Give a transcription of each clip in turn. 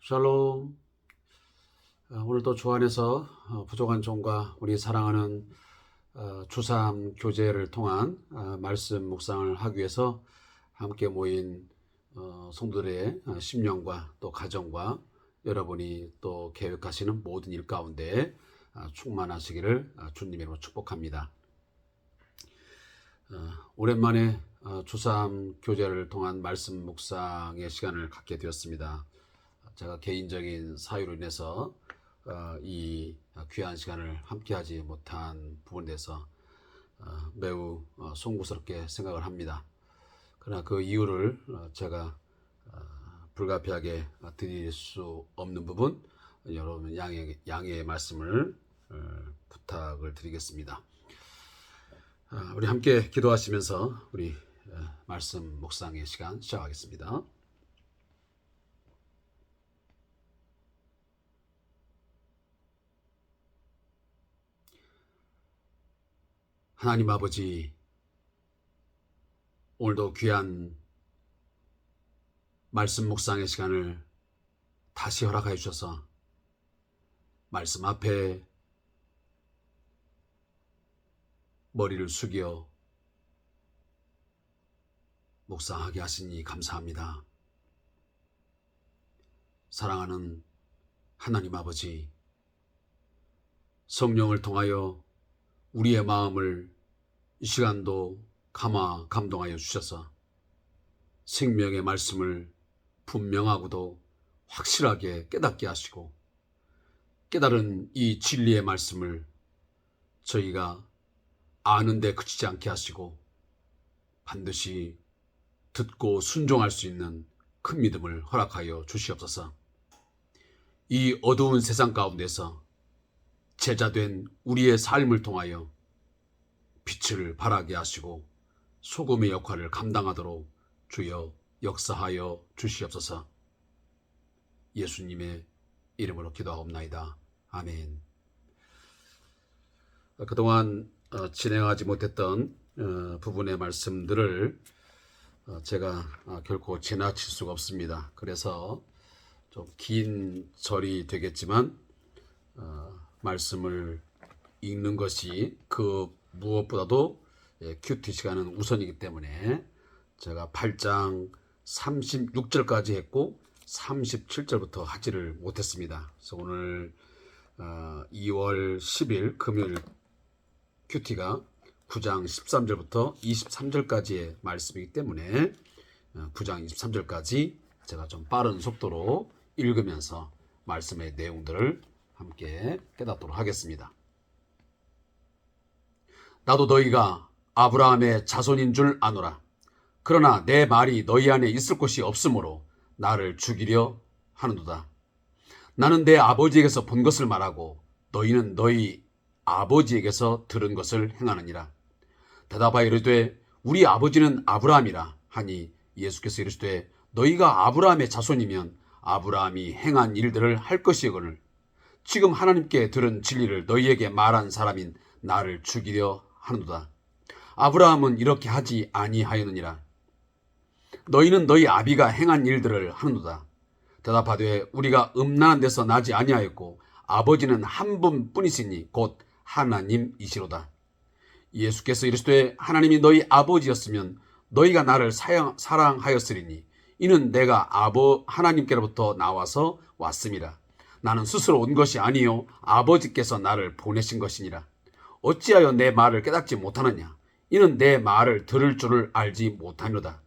샬롬. 오늘도 주 안에서 부족한 종과 우리 사랑하는 주삼 교제를 통한 말씀 묵상을 하기 위해서 함께 모인 성도들의 심령과 또 가정과 여러분이 또 계획하시는 모든 일 가운데 충만하시기를 주님의 이름으로 축복합니다. 오랜만에 주삼 교제를 통한 말씀 묵상의 시간을 갖게 되었습니다. 제가 개인적인 사유로 인해서 이 귀한 시간을 함께하지 못한 부분에 대해서 매우 송구스럽게 생각을 합니다. 그러나 그 이유를 제가 불가피하게 드릴 수 없는 부분, 여러분 양해의 말씀을 부탁을 드리겠습니다. 우리 함께 기도하시면서 우리 말씀 묵상의 시간 시작하겠습니다. 하나님 아버지, 오늘도 귀한 말씀 묵상의 시간을 다시 허락하여 주셔서 말씀 앞에 머리를 숙여 묵상하게 하시니 감사합니다. 사랑하는 하나님 아버지, 성령을 통하여 우리의 마음을 이 시간도 감동하여 주셔서 생명의 말씀을 분명하고도 확실하게 깨닫게 하시고, 깨달은 이 진리의 말씀을 저희가 아는데 그치지 않게 하시고 반드시 듣고 순종할 수 있는 큰 믿음을 허락하여 주시옵소서. 이 어두운 세상 가운데서 제자된 우리의 삶을 통하여 빛을 발하게 하시고 소금의 역할을 감당하도록 주여 역사하여 주시옵소서. 예수님의 이름으로 기도하옵나이다. 아멘. 그동안 진행하지 못했던 부분의 말씀들을 제가 결코 지나칠 수가 없습니다. 그래서 좀 긴 절이 되겠지만 말씀을 읽는 것이 그 무엇보다도 큐티 시간은 우선이기 때문에 제가 8장 36절까지 했고 37절부터 하지를 못했습니다. 그래서 오늘 2월 10일 금요일 큐티가 9장 13절부터 23절까지의 말씀이기 때문에 9장 23절까지 제가 좀 빠른 속도로 읽으면서 말씀의 내용들을 함께 깨닫도록 하겠습니다. 나도 너희가 아브라함의 자손인 줄 아노라. 그러나 내 말이 너희 안에 있을 곳이 없으므로 나를 죽이려 하는도다. 나는 내 아버지에게서 본 것을 말하고 너희는 너희 아버지에게서 들은 것을 행하느니라. 대답하여 이르되 우리 아버지는 아브라함이라 하니 예수께서 이르시되 너희가 아브라함의 자손이면 아브라함이 행한 일들을 할 것이거늘 지금 하나님께 들은 진리를 너희에게 말한 사람인 나를 죽이려 하는도다. 아브라함은 이렇게 하지 아니하였느니라. 너희는 너희 아비가 행한 일들을 하는도다. 대답하되 우리가 음란한 데서 나지 아니하였고 아버지는 한 분뿐이시니 곧 하나님이시로다. 예수께서 이르시되 하나님이 너희 아버지였으면 너희가 나를 사랑하였으리니 이는 내가 하나님께로부터 나와서 왔음이라. 나는 스스로 온 것이 아니요 아버지께서 나를 보내신 것이니라. 어찌하여 내 말을 깨닫지 못하느냐? 이는 내 말을 들을 줄을 알지 못하노다.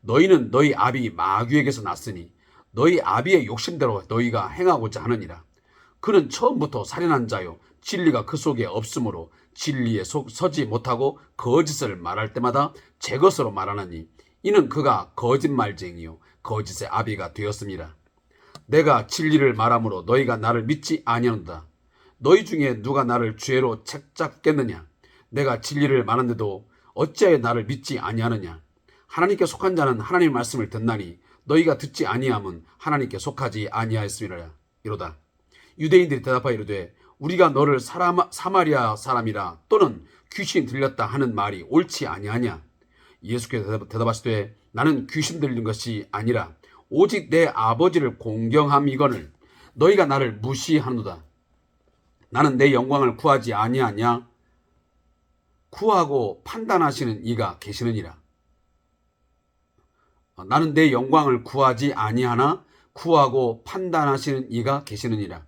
너희는 너희 아비 마귀에게서 났으니 너희 아비의 욕심대로 너희가 행하고자 하느니라. 그는 처음부터 살인한 자요 진리가 그 속에 없으므로 진리에 서지 못하고 거짓을 말할 때마다 제 것으로 말하나니 이는 그가 거짓말쟁이요 거짓의 아비가 되었음이라. 내가 진리를 말함으로 너희가 나를 믿지 아니하는도다. 너희 중에 누가 나를 죄로 책잡겠느냐? 내가 진리를 말하는데도 어찌하여 나를 믿지 아니하느냐? 하나님께 속한 자는 하나님의 말씀을 듣나니 너희가 듣지 아니함은 하나님께 속하지 아니하였음이라. 이로다. 유대인들이 대답하여 이르되 우리가 너를 사마리아 사람이라 또는 귀신 들렸다 하는 말이 옳지 아니하냐? 예수께서 대답하시되 나는 귀신 들린 것이 아니라 오직 내 아버지를 공경함이거늘 너희가 나를 무시하노다. 나는 내 영광을 구하지 아니하냐? 구하고 판단하시는 이가 계시느니라. 나는 내 영광을 구하지 아니하나 구하고 판단하시는 이가 계시느니라.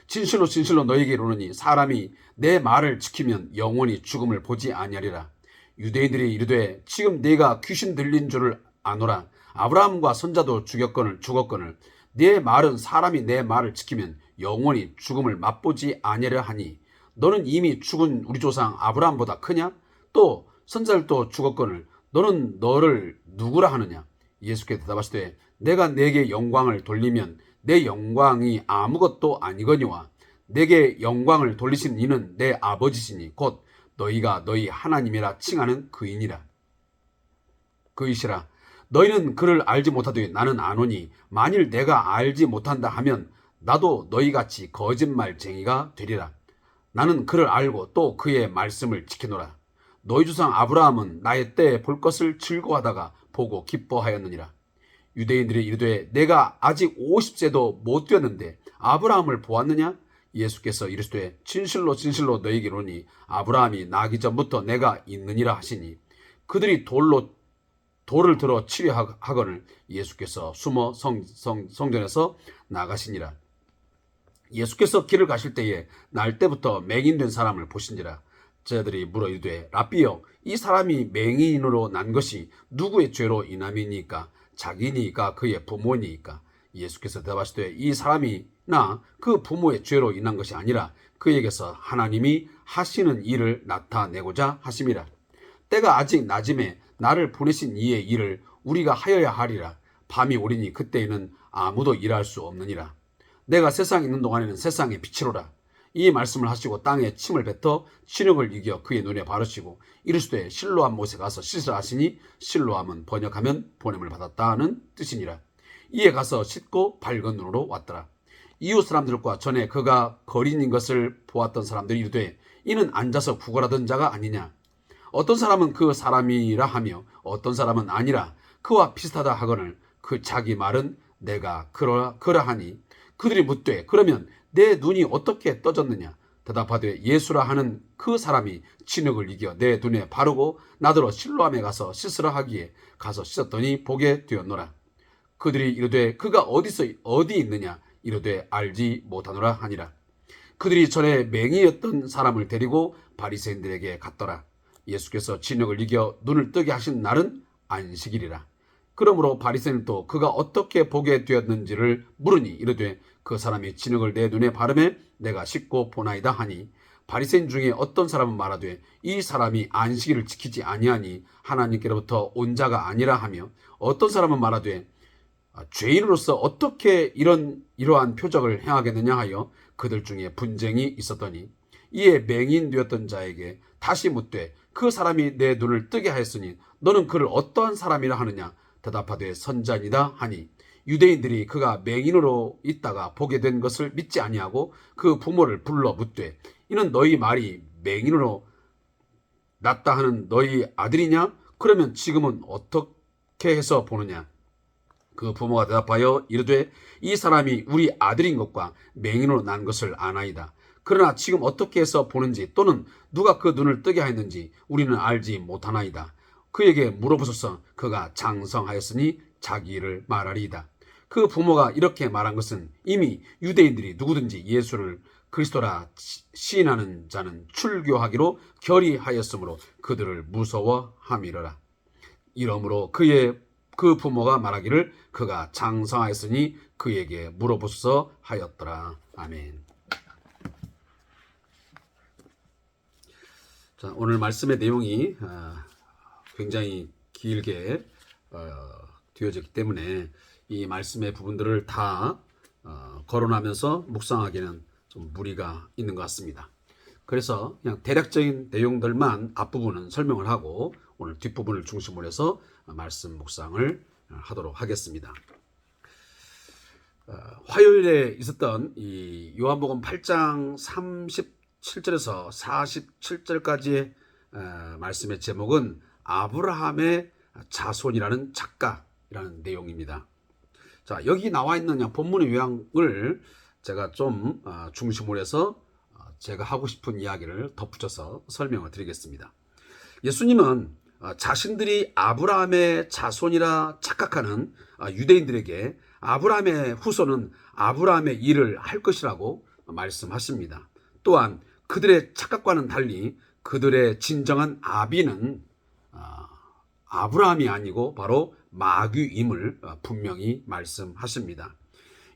진실로 진실로 너희에게 이르노니 사람이 내 말을 지키면 영원히 죽음을 보지 아니하리라. 유대인들이 이르되 지금 네가 귀신 들린 줄을 아노라. 아브라함과 선자도 죽었거늘 네 말은 사람이 내 말을 지키면 영원히 죽음을 맛보지 아니하려 하니 너는 이미 죽은 우리 조상 아브라함보다 크냐? 또 선자들도 죽었거늘 너는 너를 누구라 하느냐? 예수께서 대답하시되 내가 내게 영광을 돌리면 내 영광이 아무것도 아니거니와 내게 영광을 돌리신 이는 내 아버지시니 곧 너희가 너희 하나님이라 칭하는 그이니라. 그이시라. 너희는 그를 알지 못하되 나는 아노니 만일 내가 알지 못한다 하면 나도 너희같이 거짓말쟁이가 되리라. 나는 그를 알고 또 그의 말씀을 지키노라. 너희 조상 아브라함은 나의 때에 볼 것을 즐거워하다가 보고 기뻐하였느니라. 유대인들이 이르되 내가 아직 50세도 못 되었는데 아브라함을 보았느냐? 예수께서 이르시되 진실로 진실로 너희에게 이르노니 아브라함이 나기 전부터 내가 있느니라 하시니 그들이 돌을 들어 치려 하거늘 예수께서 숨어 성전에서 나가시니라. 예수께서 길을 가실 때에 날 때부터 맹인된 사람을 보신지라. 제자들이 물어 이르되 랍비여 이 사람이 맹인으로 난 것이 누구의 죄로 인함이니까 자기니까 그의 부모니까. 예수께서 대답하시되 이 사람이나 그 부모의 죄로 인한 것이 아니라 그에게서 하나님이 하시는 일을 나타내고자 하심이라. 때가 아직 낮음에 나를 보내신 이의 일을 우리가 하여야 하리라. 밤이 오리니 그때에는 아무도 일할 수 없느니라. 내가 세상에 있는 동안에는 세상의 빛이로라. 이 말씀을 하시고 땅에 침을 뱉어 신욕을 이겨 그의 눈에 바르시고 이르시되 실로암 못에 가서 씻으라 하시니 실로암은 번역하면 보냄을 받았다는 뜻이니라. 이에 가서 씻고 밝은 눈으로 왔더라. 이웃 사람들과 전에 그가 거린인 것을 보았던 사람들이 이르되 이는 앉아서 구걸하던 자가 아니냐. 어떤 사람은 그 사람이라 하며 어떤 사람은 아니라 그와 비슷하다 하거늘 그 자기 말은 내가 그러하니 그들이 묻되 그러면 내 눈이 어떻게 떠졌느냐. 대답하되 예수라 하는 그 사람이 진흙을 이겨 내 눈에 바르고 나더러 실로암에 가서 씻으라 하기에 가서 씻었더니 보게 되었노라. 그들이 이르되 그가 어디 있느냐. 이르되 알지 못하노라 하니라. 그들이 전에 맹인이었던 사람을 데리고 바리새인들에게 갔더라. 예수께서 진흙을 이겨 눈을 뜨게 하신 날은 안식일이라. 그러므로 바리새인도 그가 어떻게 보게 되었는지를 물으니 이르되 그 사람이 진흙을 내 눈에 바르매 내가 씻고 보나이다 하니 바리새인 중에 어떤 사람은 말하되 이 사람이 안식일을 지키지 아니하니 하나님께로부터 온 자가 아니라 하며 어떤 사람은 말하되 죄인으로서 어떻게 이러한 표적을 행하겠느냐 하여 그들 중에 분쟁이 있었더니 이에 맹인 되었던 자에게 다시 묻되 그 사람이 내 눈을 뜨게 하였으니 너는 그를 어떠한 사람이라 하느냐. 대답하되 선자이다 하니 유대인들이 그가 맹인으로 있다가 보게 된 것을 믿지 아니하고 그 부모를 불러 묻되 이는 너희 말이 맹인으로 났다 하는 너희 아들이냐? 그러면 지금은 어떻게 해서 보느냐? 그 부모가 대답하여 이르되 이 사람이 우리 아들인 것과 맹인으로 난 것을 아나이다. 그러나 지금 어떻게 해서 보는지 또는 누가 그 눈을 뜨게 하였는지 우리는 알지 못하나이다. 그에게 물어보소서. 그가 장성하였으니 자기 일을 말하리이다. 그 부모가 이렇게 말한 것은 이미 유대인들이 누구든지 예수를 그리스도라 시인하는 자는 출교하기로 결의하였으므로 그들을 무서워함이러라. 이러므로 그 부모가 말하기를 그가 장성하였으니 그에게 물어보소서 하였더라. 아멘. 자, 오늘 말씀의 내용이 굉장히 길게 되어졌기 때문에 이 말씀의 부분들을 다 거론하면서 묵상하기는 좀 무리가 있는 것 같습니다. 그래서 그냥 대략적인 내용들만 앞부분은 설명을 하고 오늘 뒷부분을 중심으로 해서 말씀 묵상을 하도록 하겠습니다. 화요일에 있었던 이 요한복음 8장 37절에서 47절까지의 말씀의 제목은 아브라함의 자손이라는 작가라는 내용입니다. 자, 여기 나와 있는 본문의 요약을 제가 좀 중심으로 해서 제가 하고 싶은 이야기를 덧붙여서 설명을 드리겠습니다. 예수님은 자신들이 아브라함의 자손이라 착각하는 유대인들에게 아브라함의 후손은 아브라함의 일을 할 것이라고 말씀하십니다. 또한 그들의 착각과는 달리 그들의 진정한 아비는 아브라함이 아니고 바로 마귀임을 분명히 말씀하십니다.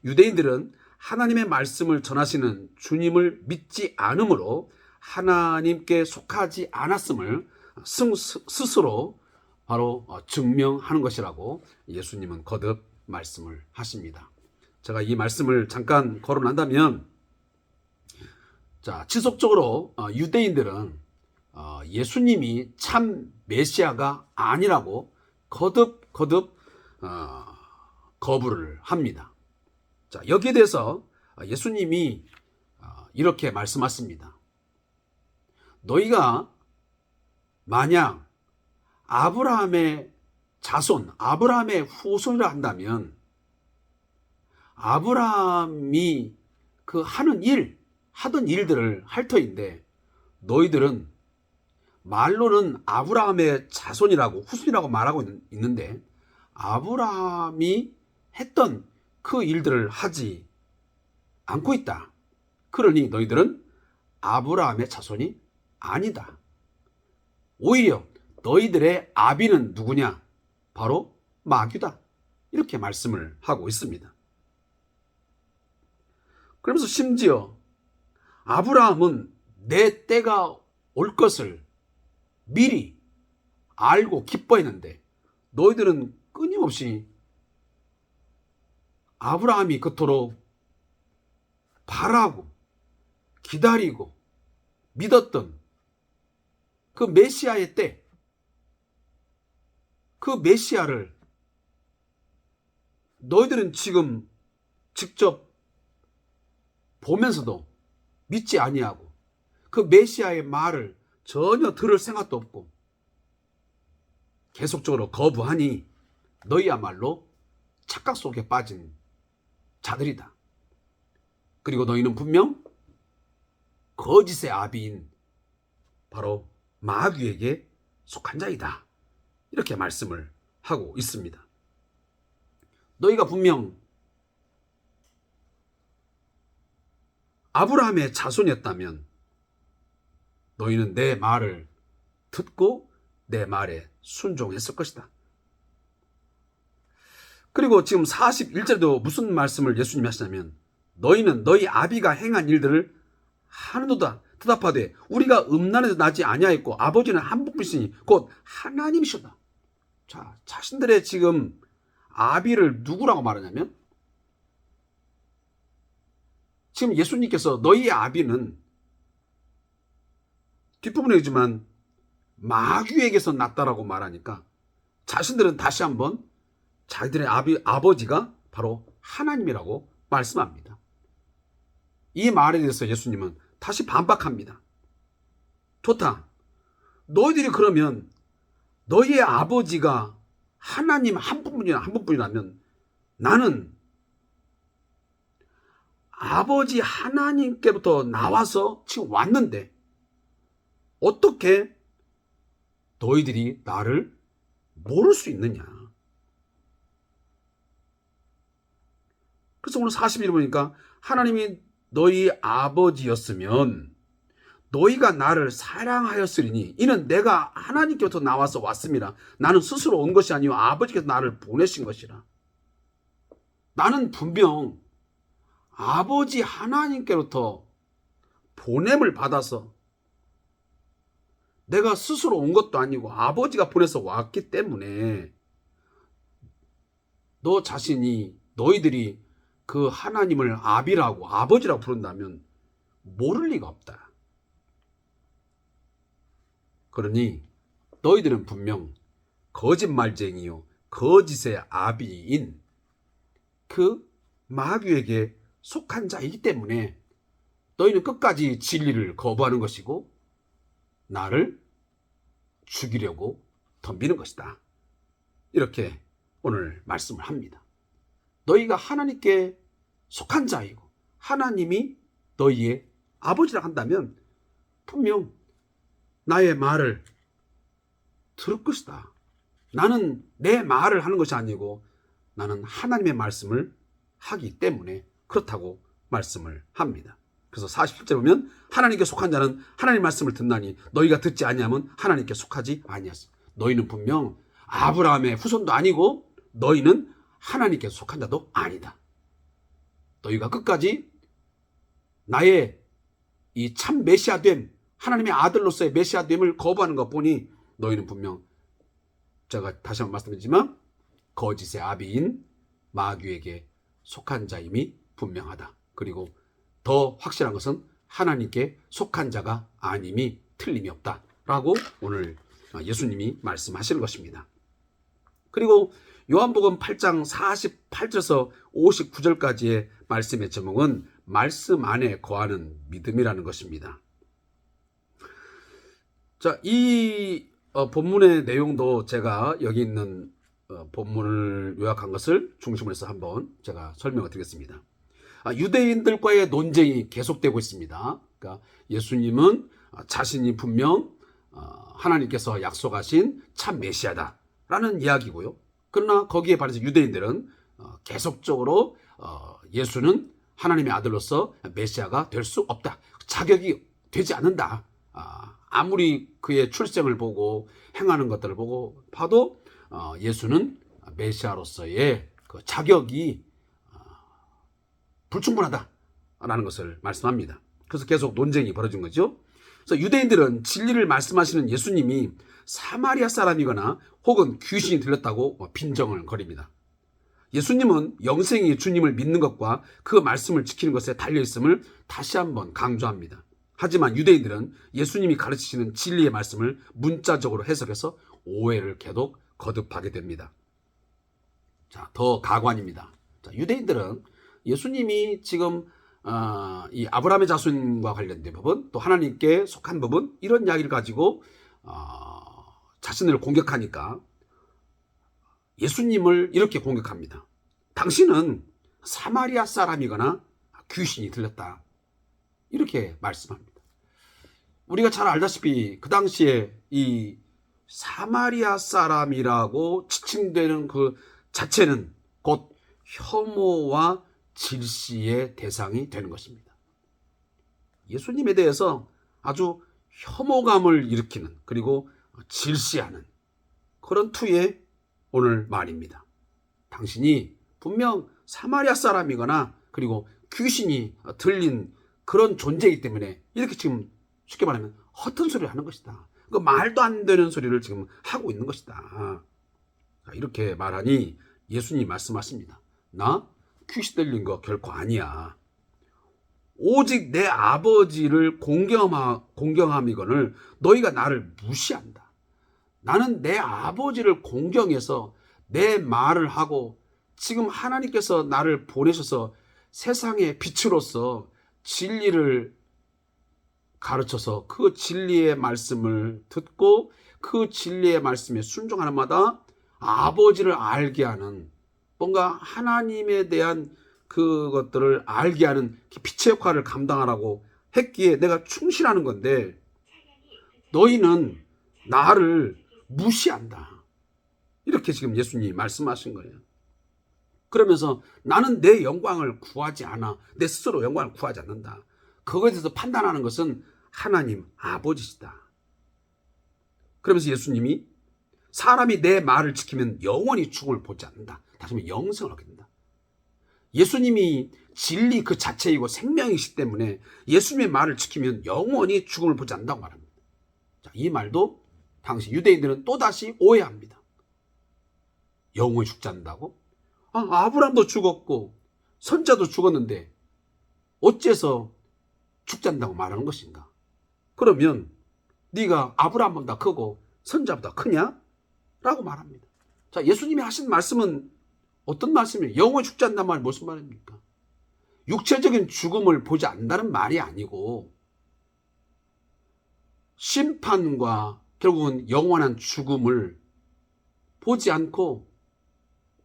유대인들은 하나님의 말씀을 전하시는 주님을 믿지 않으므로 하나님께 속하지 않았음을 스스로 바로 증명하는 것이라고 예수님은 거듭 말씀을 하십니다. 제가 이 말씀을 잠깐 거론한다면, 자, 지속적으로 유대인들은 예수님이 참 메시아가 아니라고 거듭 거부를 합니다. 자, 여기에 대해서 예수님이 이렇게 말씀하십니다. 너희가 만약 아브라함의 자손, 아브라함의 후손이라 한다면 아브라함이 그 하던 일들을 할 터인데 너희들은 말로는 아브라함의 자손이라고 후손이라고 말하고 있는데 아브라함이 했던 그 일들을 하지 않고 있다. 그러니 너희들은 아브라함의 자손이 아니다. 오히려 너희들의 아비는 누구냐? 바로 마귀다. 이렇게 말씀을 하고 있습니다. 그러면서 심지어 아브라함은 내 때가 올 것을 미리 알고 기뻐했는데 너희들은 끊임없이 아브라함이 그토록 바라고 기다리고 믿었던 그 메시아의 때, 그 메시아를 너희들은 지금 직접 보면서도 믿지 아니하고 그 메시아의 말을 전혀 들을 생각도 없고 계속적으로 거부하니 너희야말로 착각 속에 빠진 자들이다. 그리고 너희는 분명 거짓의 아비인 바로 마귀에게 속한 자이다. 이렇게 말씀을 하고 있습니다. 너희가 분명 아브라함의 자손이었다면 너희는 내 말을 듣고 내 말에 순종했을 것이다. 그리고 지금 41절에도 무슨 말씀을 예수님이 하시냐면 너희는 너희 아비가 행한 일들을 하는도다. 대답하되 우리가 음란에서 나지 아니하였고 아버지는 한 분이시니 곧 하나님이시다. 자, 자신들의 지금 아비를 누구라고 말하냐면 지금 예수님께서 너희의 아비는 뒷부분이지만 마귀에게서 났다라고 말하니까 자신들은 다시 한번 자기들의 아버지가 바로 하나님이라고 말씀합니다. 이 말에 대해서 예수님은 다시 반박합니다. 좋다. 너희들이 그러면 너희의 아버지가 하나님 한 분뿐이라면 나는 아버지 하나님께부터 나와서 지금 왔는데 어떻게 너희들이 나를 모를 수 있느냐. 그래서 오늘 41절 보니까 하나님이 너희 아버지였으면 너희가 나를 사랑하였으리니 이는 내가 하나님께부터 나와서 왔습니다. 나는 스스로 온 것이 아니요 아버지께서 나를 보내신 것이라. 나는 분명 아버지 하나님께로부터 보냄을 받아서 내가 스스로 온 것도 아니고 아버지가 보내서 왔기 때문에 너 자신이 너희들이 그 하나님을 아비라고 아버지라고 부른다면 모를 리가 없다. 그러니 너희들은 분명 거짓말쟁이요 거짓의 아비인 그 마귀에게 속한 자이기 때문에 너희는 끝까지 진리를 거부하는 것이고 나를 죽이려고 덤비는 것이다. 이렇게 오늘 말씀을 합니다. 너희가 하나님께 속한 자이고 하나님이 너희의 아버지라 한다면 분명 나의 말을 들을 것이다. 나는 내 말을 하는 것이 아니고 나는 하나님의 말씀을 하기 때문에 그렇다고 말씀을 합니다. 그래서 47절 보면 하나님께 속한 자는 하나님의 말씀을 듣나니 너희가 듣지 아니하면 하나님께 속하지 아니하소. 너희는 분명 아브라함의 후손도 아니고 너희는 하나님께 속한 자도 아니다. 너희가 끝까지 나의 이 참 메시아됨, 하나님의 아들로서의 메시아됨을 거부하는 것 보니 너희는 분명 제가 다시 한번 말씀드리지만 거짓의 아비인 마귀에게 속한 자임이 분명하다. 그리고 더 확실한 것은 하나님께 속한 자가 아님이 틀림이 없다라고 오늘 예수님이 말씀하시는 것입니다. 그리고 요한복음 8장 48절에서 59절까지의 말씀의 제목은 말씀 안에 거하는 믿음이라는 것입니다. 자, 이 본문의 내용도 제가 여기 있는 본문을 요약한 것을 중심으로 해서 한번 제가 설명을 드리겠습니다. 유대인들과의 논쟁이 계속되고 있습니다. 그러니까 예수님은 자신이 분명 하나님께서 약속하신 참 메시아다라는 이야기고요. 그러나 거기에 반해서 유대인들은 계속적으로 예수는 하나님의 아들로서 메시아가 될 수 없다. 자격이 되지 않는다. 아무리 그의 출생을 보고 행하는 것들을 보고 봐도 예수는 메시아로서의 그 자격이 불충분하다라는 것을 말씀합니다. 그래서 계속 논쟁이 벌어진 거죠. 그래서 유대인들은 진리를 말씀하시는 예수님이 사마리아 사람이거나 혹은 귀신이 들렸다고 빈정을 거립니다. 예수님은 영생이 주님을 믿는 것과 그 말씀을 지키는 것에 달려있음을 다시 한번 강조합니다. 하지만 유대인들은 예수님이 가르치시는 진리의 말씀을 문자적으로 해석해서 오해를 계속 거듭하게 됩니다. 자, 더 가관입니다. 자, 유대인들은 예수님이 지금 이 아브라함의 자손과 관련된 부분, 또 하나님께 속한 부분, 이런 이야기를 가지고 자신을 공격하니까 예수님을 이렇게 공격합니다. 당신은 사마리아 사람이거나 귀신이 들렸다. 이렇게 말씀합니다. 우리가 잘 알다시피 그 당시에 이 사마리아 사람이라고 지칭되는 그 자체는 곧 혐오와 질시의 대상이 되는 것입니다. 예수님에 대해서 아주 혐오감을 일으키는, 그리고 질시하는 그런 투의 오늘 말입니다. 당신이 분명 사마리아 사람이거나 그리고 귀신이 들린 그런 존재이기 때문에 이렇게 지금 쉽게 말하면 허튼 소리를 하는 것이다. 그 말도 안 되는 소리를 지금 하고 있는 것이다. 이렇게 말하니 예수님이 말씀하십니다. 나 귀신 들린 거 결코 아니야. 오직 내 아버지를 공경함이거늘 너희가 나를 무시한다. 나는 내 아버지를 공경해서 내 말을 하고 지금 하나님께서 나를 보내셔서 세상의 빛으로서 진리를 가르쳐서 그 진리의 말씀을 듣고 그 진리의 말씀에 순종하는 마다 아버지를 알게 하는, 뭔가 하나님에 대한 그것들을 알게 하는 빛의 역할을 감당하라고 했기에 내가 충실하는 건데 너희는 나를 무시한다. 이렇게 지금 예수님이 말씀하신 거예요. 그러면서 나는 내 영광을 구하지 않아. 내 스스로 영광을 구하지 않는다. 그거에 대해서 판단하는 것은 하나님 아버지시다. 그러면서 예수님이 사람이 내 말을 지키면 영원히 죽음을 보지 않는다. 다시 말해 영생을 얻게 된다. 예수님이 진리 그 자체이고 생명이시기 때문에 예수님의 말을 지키면 영원히 죽음을 보지 않는다고 말합니다. 자, 이 말도 당시 유대인들은 또다시 오해합니다. 영원히 죽지 않는다고? 아브라함도 죽었고 선자도 죽었는데 어째서 죽지 않는다고 말하는 것인가? 그러면 네가 아브라함보다 크고 선자보다 크냐? 라고 말합니다. 자, 예수님이 하신 말씀은 어떤 말씀이에요? 영원히 죽지 않는다는 말이 무슨 말입니까? 육체적인 죽음을 보지 않는다는 말이 아니고 심판과 결국은 영원한 죽음을 보지 않고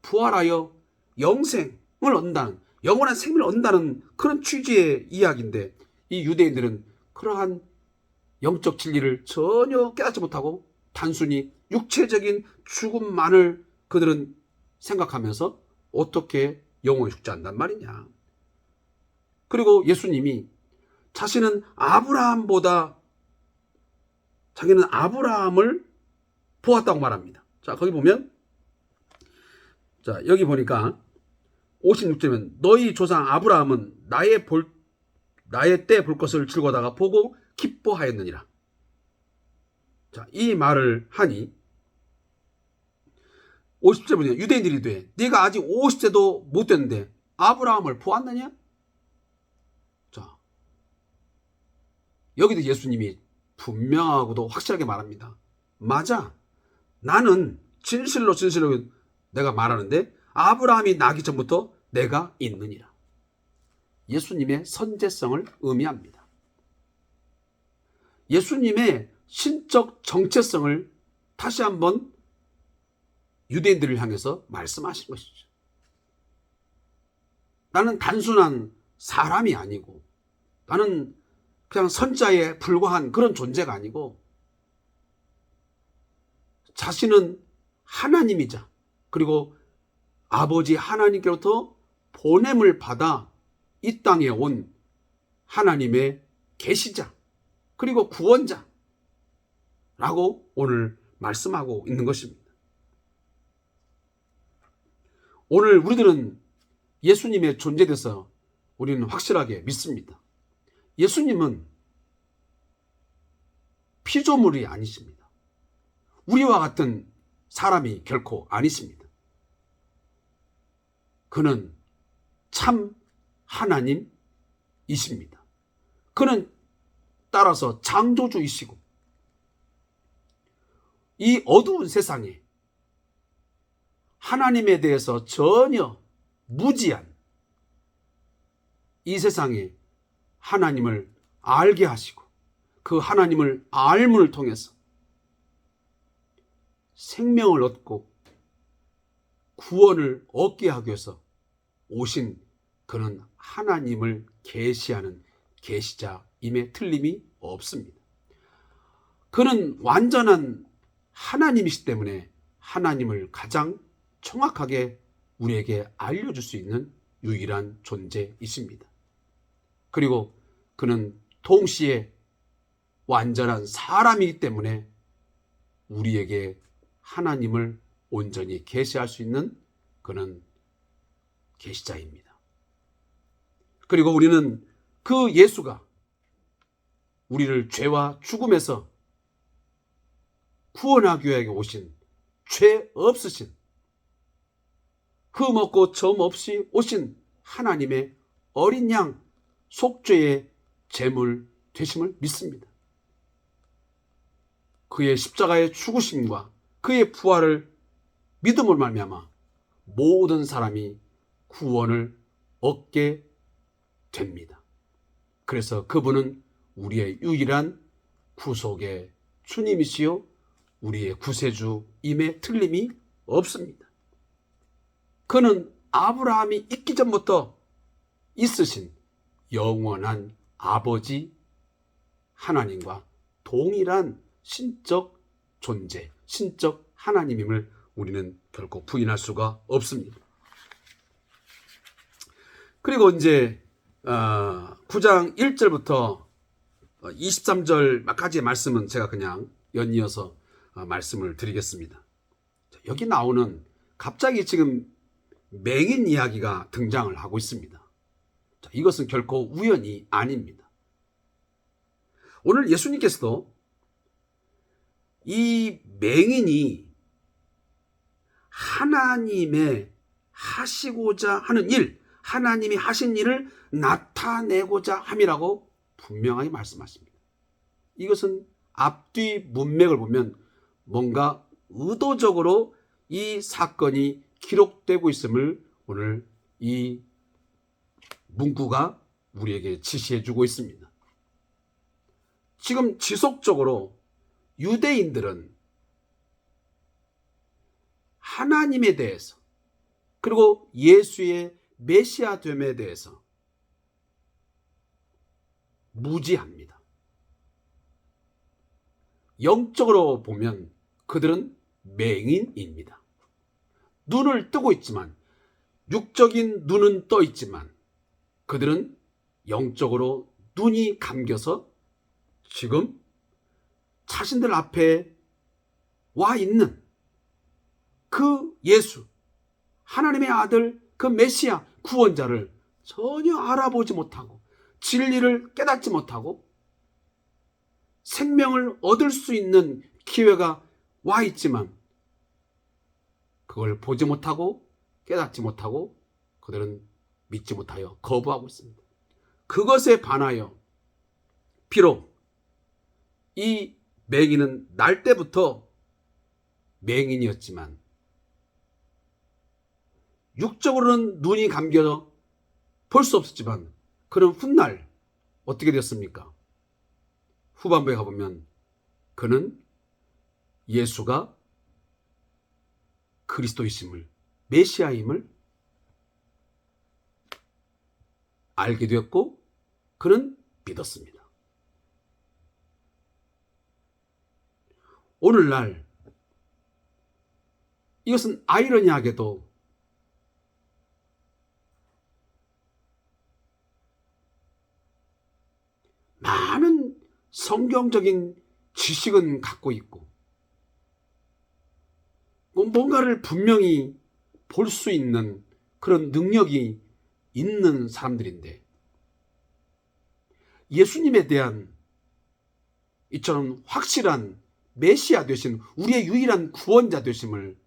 부활하여 영생, 얻는다는, 영원한 생명을 얻는다는 그런 취지의 이야기인데, 이 유대인들은 그러한 영적 진리를 전혀 깨닫지 못하고 단순히 육체적인 죽음만을 그들은 생각하면서 어떻게 영원히 죽지 않단 말이냐. 그리고 예수님이 자기는 아브라함을 보았다고 말합니다. 자, 거기 보면, 자, 여기 보니까 56절이면 너희 조상 아브라함은 나의 때 볼 것을 즐거다가 보고 기뻐하였느니라. 자, 이 말을 하니 50절 보면 유대인들이 돼. 네가 아직 50세도 못 됐는데 아브라함을 보았느냐? 자, 여기도 예수님이 분명하고도 확실하게 말합니다. 맞아. 나는 진실로 내가 말하는데 아브라함이 나기 전부터 내가 있느니라. 예수님의 선제성을 의미합니다. 예수님의 신적 정체성을 다시 한번 유대인들을 향해서 말씀하신 것이죠. 나는 단순한 사람이 아니고, 나는 그냥 선자에 불과한 그런 존재가 아니고, 자신은 하나님이자, 그리고 아버지 하나님께로부터 보냄을 받아 이 땅에 온 하나님의 계시자, 그리고 구원자라고 오늘 말씀하고 있는 것입니다. 오늘 우리들은 예수님의 존재에 대해서 우리는 확실하게 믿습니다. 예수님은 피조물이 아니십니다. 우리와 같은 사람이 결코 아니십니다. 그는 참 하나님이십니다. 그는 따라서 창조주이시고, 이 어두운 세상에 하나님에 대해서 전혀 무지한 이 세상에 하나님을 알게 하시고, 그 하나님을 알문을 통해서 생명을 얻고 구원을 얻게 하기 위해서 오신 그는 하나님을 계시하는 계시자임에 틀림이 없습니다. 그는 완전한 하나님이시기 때문에 하나님을 가장 정확하게 우리에게 알려줄 수 있는 유일한 존재이십니다. 그리고 그는 동시에 완전한 사람이기 때문에 우리에게 하나님을 온전히 계시할 수 있는 그는 계시자입니다. 그리고 우리는 그 예수가 우리를 죄와 죽음에서 구원하기 위해 오신 죄 없으신, 흠 없고 점 없이 오신 하나님의 어린 양, 속죄의 제물 되심을 믿습니다. 그의 십자가의 죽으심과 그의 부활을 믿음으로 말미암아 모든 사람이 구원을 얻게 됩니다. 그래서 그분은 우리의 유일한 구속의 주님이시요 우리의 구세주임에 틀림이 없습니다. 그는 아브라함이 있기 전부터 있으신 영원한 아버지 하나님과 동일한 신적 존재, 신적 하나님임을 우리는 결코 부인할 수가 없습니다. 그리고 이제 9장 1절부터 23절까지의 말씀은 제가 그냥 연이어서 말씀을 드리겠습니다. 여기 나오는 갑자기 지금 맹인 이야기가 등장을 하고 있습니다. 이것은 결코 우연이 아닙니다. 오늘 예수님께서도 이 맹인이 하나님의 하시고자 하는 일, 하나님이 하신 일을 나타내고자 함이라고 분명하게 말씀하십니다. 이것은 앞뒤 문맥을 보면 뭔가 의도적으로 이 사건이 기록되고 있음을 오늘 이 문구가 우리에게 지시해주고 있습니다. 지금 지속적으로 유대인들은 하나님에 대해서, 그리고 예수의 메시아됨에 대해서 무지합니다. 영적으로 보면 그들은 맹인입니다. 눈을 뜨고 있지만, 육적인 눈은 떠 있지만 그들은 영적으로 눈이 감겨서 지금 자신들 앞에 와 있는 그 예수, 하나님의 아들, 그 메시아 구원자를 전혀 알아보지 못하고 진리를 깨닫지 못하고 생명을 얻을 수 있는 기회가 와 있지만 그걸 보지 못하고 깨닫지 못하고 그들은 믿지 못하여 거부하고 있습니다. 그것에 반하여 비록 이 맹인은 날 때부터 맹인이었지만 육적으로는 눈이 감겨 볼 수 없었지만 그는 훗날 어떻게 되었습니까? 후반부에 가보면 그는 예수가 그리스도이심을, 메시아임을 알게 되었고 그는 믿었습니다. 오늘날 이것은 아이러니하게도 많은 성경적인 지식은 갖고 있고 뭔가를 분명히 볼 수 있는 그런 능력이 있는 사람들인데 예수님에 대한 이처럼 확실한 메시아 되신 우리의 유일한 구원자 되심을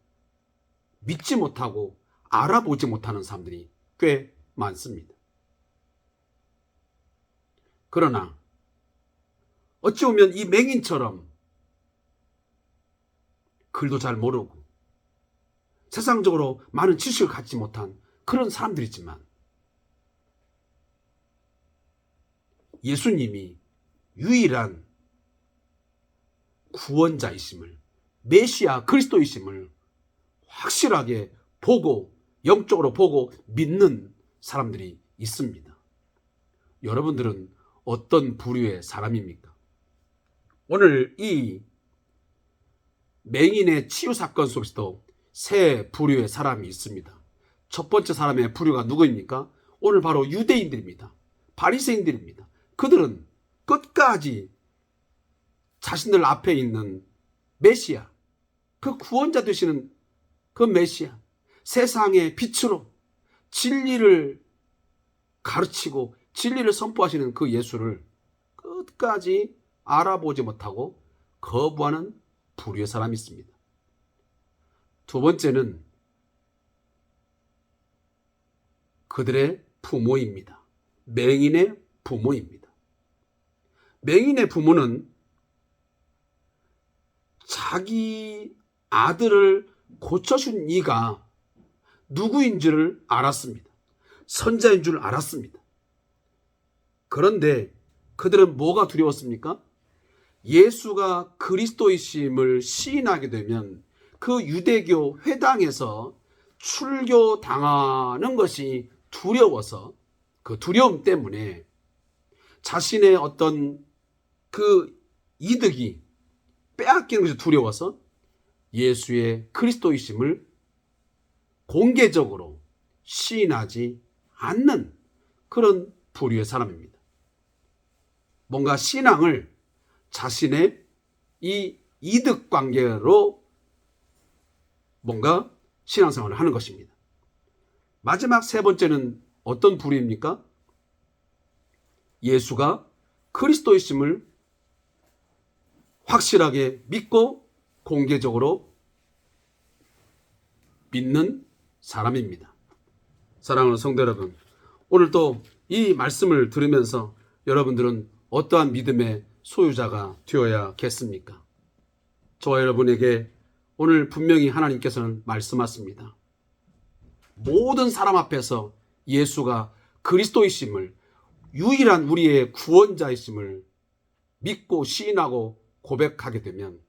믿지 못하고 알아보지 못하는 사람들이 꽤 많습니다. 그러나 어찌 보면 이 맹인처럼 글도 잘 모르고 세상적으로 많은 지식을 갖지 못한 그런 사람들이지만 예수님이 유일한 구원자이심을, 메시아 그리스도이심을 확실하게 보고 영적으로 보고 믿는 사람들이 있습니다. 여러분들은 어떤 부류의 사람입니까? 오늘 이 맹인의 치유 사건 속에서도 세 부류의 사람이 있습니다. 첫 번째 사람의 부류가 누구입니까? 오늘 바로 유대인들입니다. 바리새인들입니다. 그들은 끝까지 자신들 앞에 있는 메시아, 그 구원자 되시는 그 메시아, 세상의 빛으로 진리를 가르치고 진리를 선포하시는 그 예수를 끝까지 알아보지 못하고 거부하는 부류의 사람이 있습니다. 두 번째는 그들의 부모입니다. 맹인의 부모입니다. 맹인의 부모는 자기 아들을 고쳐준 이가 누구인지를 알았습니다. 선자인 줄 알았습니다. 그런데 그들은 뭐가 두려웠습니까? 예수가 그리스도이심을 시인하게 되면 그 유대교 회당에서 출교당하는 것이 두려워서 그 두려움 때문에 자신의 어떤 그 이득이 빼앗기는 것이 두려워서 예수의 그리스도이심을 공개적으로 시인하지 않는 그런 부류의 사람입니다. 뭔가 신앙을 자신의 이 이득 관계로 뭔가 신앙생활을 하는 것입니다. 마지막 세 번째는 어떤 부류입니까? 예수가 그리스도이심을 확실하게 믿고 공개적으로 믿는 사람입니다. 사랑하는 성도 여러분, 오늘 또 이 말씀을 들으면서 여러분들은 어떠한 믿음의 소유자가 되어야겠습니까? 저와 여러분에게 오늘 분명히 하나님께서는 말씀하십니다. 모든 사람 앞에서 예수가 그리스도이심을, 유일한 우리의 구원자이심을 믿고 시인하고 고백하게 되면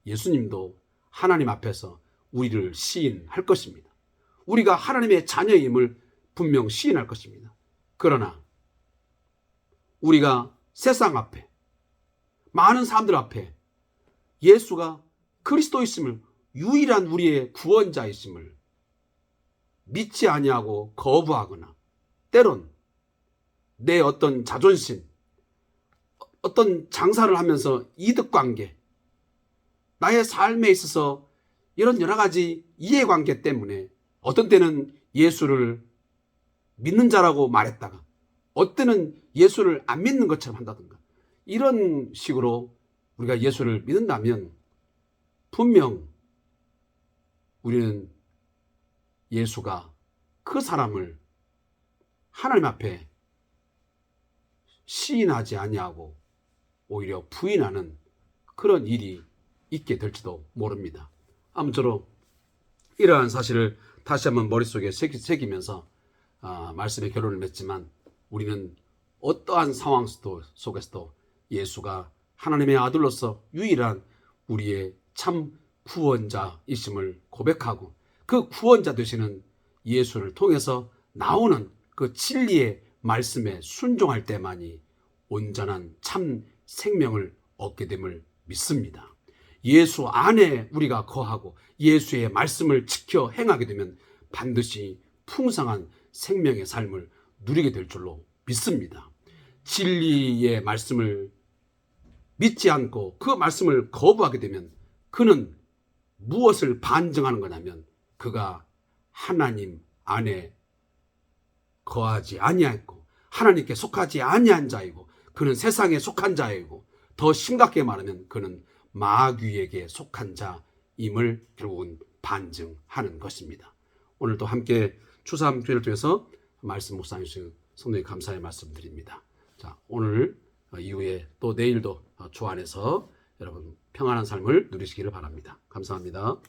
예수님도 하나님 앞에서 우리를 시인할 것입니다. 우리가 하나님의 자녀임을 분명 시인할 것입니다. 그러나 우리가 세상 앞에, 많은 사람들 앞에 예수가 그리스도이심을, 유일한 우리의 구원자이심을 믿지 아니하고 거부하거나, 때론 내 어떤 자존심, 어떤 장사를 하면서 이득관계, 나의 삶에 있어서 이런 여러 가지 이해관계 때문에 어떤 때는 예수를 믿는 자라고 말했다가 어떤 때는 예수를 안 믿는 것처럼 한다든가, 이런 식으로 우리가 예수를 믿는다면 분명 우리는 예수가 그 사람을 하나님 앞에 시인하지 아니하고 오히려 부인하는 그런 일이 있게 될지도 모릅니다. 아무쪼록 이러한 사실을 다시 한번 머릿속에 새기면서 말씀의 결론을 맺지만, 우리는 어떠한 상황 속에서도 예수가 하나님의 아들로서 유일한 우리의 참 구원자이심을 고백하고, 그 구원자 되시는 예수를 통해서 나오는 그 진리의 말씀에 순종할 때만이 온전한 참 생명을 얻게 됨을 믿습니다. 예수 안에 우리가 거하고 예수의 말씀을 지켜 행하게 되면 반드시 풍성한 생명의 삶을 누리게 될 줄로 믿습니다. 진리의 말씀을 믿지 않고 그 말씀을 거부하게 되면 그는 무엇을 반증하는 거냐면, 그가 하나님 안에 거하지 아니하고 하나님께 속하지 아니한 자이고, 그는 세상에 속한 자이고, 더 심각하게 말하면 그는 마귀에게 속한 자임을 결국은 반증하는 것입니다. 오늘도 함께 추수함 교회를 통해서 말씀 묵상해 주신 성도님 감사의 말씀 드립니다. 자, 오늘 이후에 또 내일도 주 안에서 여러분 평안한 삶을 누리시기를 바랍니다. 감사합니다.